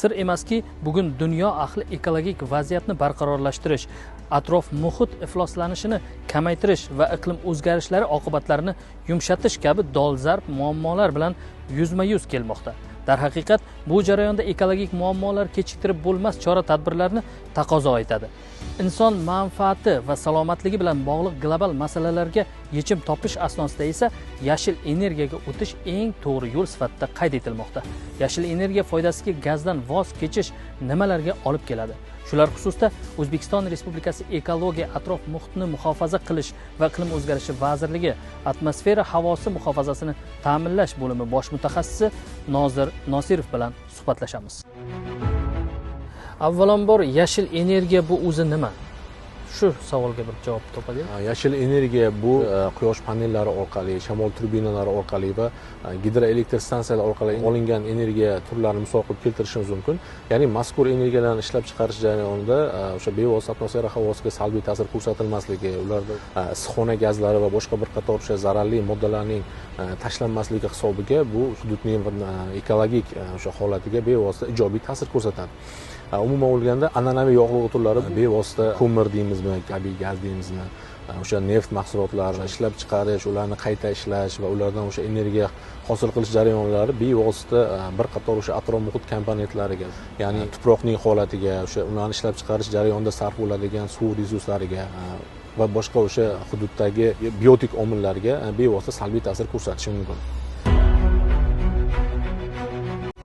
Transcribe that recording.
Sir emaski, bugun dunyo ahli ekologik vaziyatni barqarorlashtirish, atrof muhit ifloslanishini kamaytirish va iqlim o'zgarishlari oqibatlarini yumshatish kabi dolzarb muammolar bilan yuzma-yuz kelmoqda. Darhaqiqat, bu jarayonda ekologik muammolar kechiktirib bo'lmas chora-tadbirlarni taqozo etadi. Inson manfaati va salomatligi bilan bog'liq global masalalarga yechim topish asnosida esa yashil energiyaga o'tish eng to'g'ri yo'l sifatida qayd etilmoqda. Yashil energiya foydasiga gazdan voz kechish nimalarga olib keladi? Shular xususida O'zbekiston Respublikasi Ekologiya, atrof muhitni muhofaza qilish va iqlim o'zgarishi vazirligi atmosfera havosi muhofazasini ta'minlash bo'limi bosh mutaxassisi Nozir Nosirov bilan suhbatlashamiz. Avvalambor, yashil energiya bu o'zi nima? Shu savolga bir javob topadi. Yashil energiya bu quyosh panellari orqali, shamol turbinalari orqali va gidroelektr stansiyalar orqali olingan energiya turlarini misol qilib keltirishimiz mumkin. Ya'ni mazkur energiyalarni ishlab chiqarish jarayonida o'sha bevosita atmosfera havosiga salbiy ta'sir ko'rsatilmasligi, ularda issiqxona gazlari va boshqa bir qator o'sha zararli moddalarning tashlanmasligi hisobiga bu hududning ekologik o'sha holatiga bevosita ijobiy ta'sir ko'rsatadi. Umuman olganda an'anaviy yog'li turlari bevosita ko'mir deymizmi, tabiiy gaz deymizmi, o'sha neft mahsulotlarini ishlab chiqarish, ularni qayta ishlash va ulardan o'sha energiya hosil qilish jarayonlari bevosita bir qator o'sha atrof muhit komponentlariga, ya'ni tuproqning holatiga, o'sha ularni ishlab chiqarish jarayonida sarf bo'ladigan suv resurslariga va boshqa o'sha hududdagi biotik omillarga bevosita salbiy ta'sir ko'rsatishi mumkin.